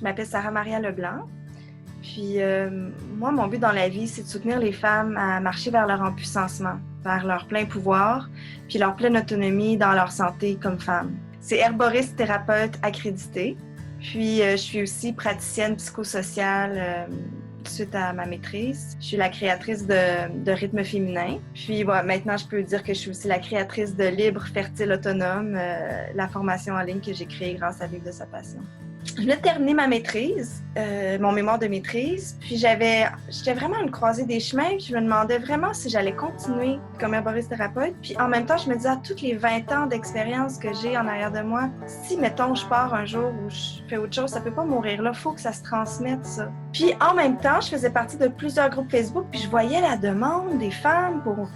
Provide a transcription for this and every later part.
Je m'appelle Sarah-Maria Leblanc. Puis moi, mon but dans la vie, c'est de soutenir les femmes à marcher vers leur empuissancement, vers leur plein pouvoir, puis leur pleine autonomie dans leur santé comme femmes. C'est herboriste thérapeute accréditée. Puis je suis aussi praticienne psychosociale suite à ma maîtrise. Je suis la créatrice de Rythme féminin. Puis maintenant, je peux dire que je suis aussi la créatrice de Libre, fertile, autonome, la formation en ligne que j'ai créée grâce à Vivre de sa passion. Je venais de terminer ma maîtrise, mon mémoire de maîtrise, puis j'étais vraiment à une croisée des chemins, puis je me demandais vraiment si j'allais continuer comme herboriste thérapeute, puis en même temps, je me disais, à toutes les 20 ans d'expérience que j'ai en arrière de moi, si, mettons, je pars un jour où je fais autre chose, ça peut pas mourir là, il faut que ça se transmette, ça. Puis en même temps, je faisais partie de plusieurs groupes Facebook, puis je voyais la demande des femmes pour...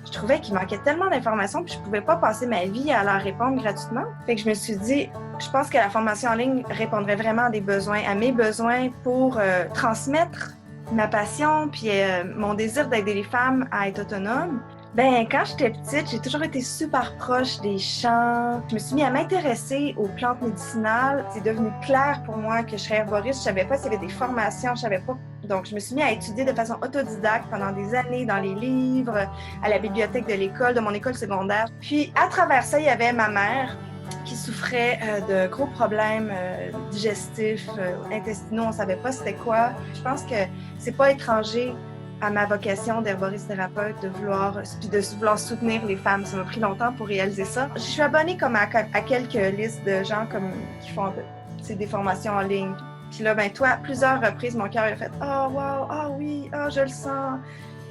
Je trouvais qu'il manquait tellement d'informations puis je pouvais pas passer ma vie à leur répondre gratuitement. Fait que je me suis dit, je pense que la formation en ligne répondrait vraiment à des besoins, à mes besoins pour transmettre ma passion puis mon désir d'aider les femmes à être autonomes. Ben, quand j'étais petite, j'ai toujours été super proche des champs. Je me suis mis à m'intéresser aux plantes médicinales. C'est devenu clair pour moi que je serais herboriste. Je savais pas s'il y avait des formations, je savais pas. Donc, je me suis mis à étudier de façon autodidacte pendant des années dans les livres, à la bibliothèque de l'école, de mon école secondaire. Puis, à travers ça, il y avait ma mère qui souffrait de gros problèmes digestifs, intestinaux. On ne savait pas c'était quoi. Je pense que c'est pas étranger à ma vocation d'herboriste thérapeute de vouloir soutenir les femmes. Ça m'a pris longtemps pour réaliser ça. Je suis abonnée comme à quelques listes de gens qui font des formations en ligne. Puis là, à plusieurs reprises, mon cœur a fait « Oh, wow, ah oui, je le sens ».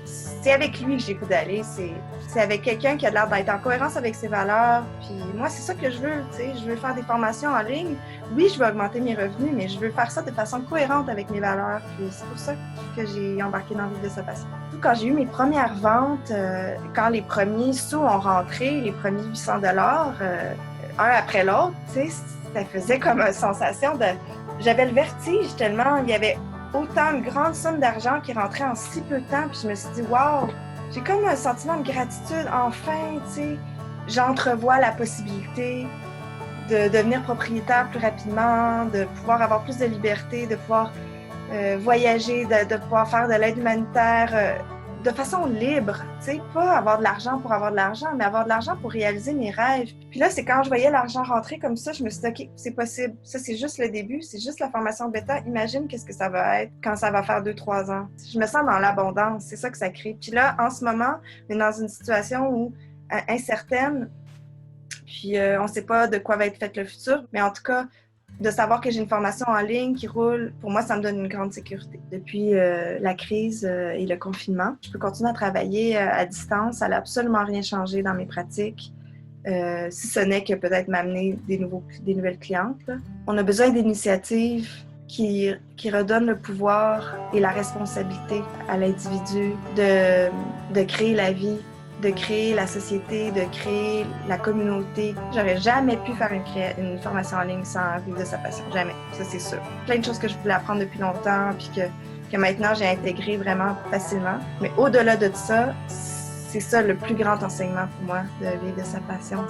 C'est avec lui que j'ai goût d'aller. C'est avec quelqu'un qui a l'air d'être en cohérence avec ses valeurs. Puis moi, c'est ça que je veux, tu sais. Je veux faire des formations en ligne. Oui, je veux augmenter mes revenus, mais je veux faire ça de façon cohérente avec mes valeurs. Puis c'est pour ça que j'ai embarqué dans Vivre de sa passion. Quand j'ai eu mes premières ventes, quand les premiers sous ont rentré, les premiers 800 $, un après l'autre, tu sais, ça faisait comme une sensation de... J'avais le vertige tellement, il y avait autant de grandes sommes d'argent qui rentraient en si peu de temps, puis je me suis dit, wow, j'ai comme un sentiment de gratitude, enfin, tu sais, j'entrevois la possibilité de devenir propriétaire plus rapidement, de pouvoir avoir plus de liberté, de pouvoir voyager, de pouvoir faire de l'aide humanitaire de façon libre, tu sais, pas avoir de l'argent pour avoir de l'argent, mais avoir de l'argent pour réaliser mes rêves. Puis là, c'est quand je voyais l'argent rentrer comme ça, je me suis dit, OK, c'est possible. Ça, c'est juste le début, c'est juste la formation bêta. Imagine qu'est-ce que ça va être quand ça va faire 2-3 ans. Je me sens dans l'abondance, c'est ça que ça crée. Puis là, en ce moment, on est dans une situation où incertaine, puis on ne sait pas de quoi va être fait le futur, mais en tout cas, de savoir que j'ai une formation en ligne qui roule, pour moi, ça me donne une grande sécurité. Depuis la crise et le confinement, je peux continuer à travailler à distance. Ça n'a absolument rien changé dans mes pratiques, si ce n'est que peut-être m'amener des nouvelles clientes. Là. On a besoin d'initiatives qui redonnent le pouvoir et la responsabilité à l'individu de créer la vie, de créer la société, de créer la communauté. J'aurais jamais pu faire une formation en ligne sans Vivre de sa passion. Jamais. Ça, c'est sûr. Plein de choses que je voulais apprendre depuis longtemps puis que maintenant, j'ai intégré vraiment facilement. Mais au-delà de ça, c'est ça le plus grand enseignement pour moi de Vivre de sa passion.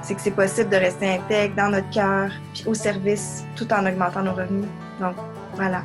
C'est que c'est possible de rester intègre dans notre cœur puis au service tout en augmentant nos revenus. Donc, voilà.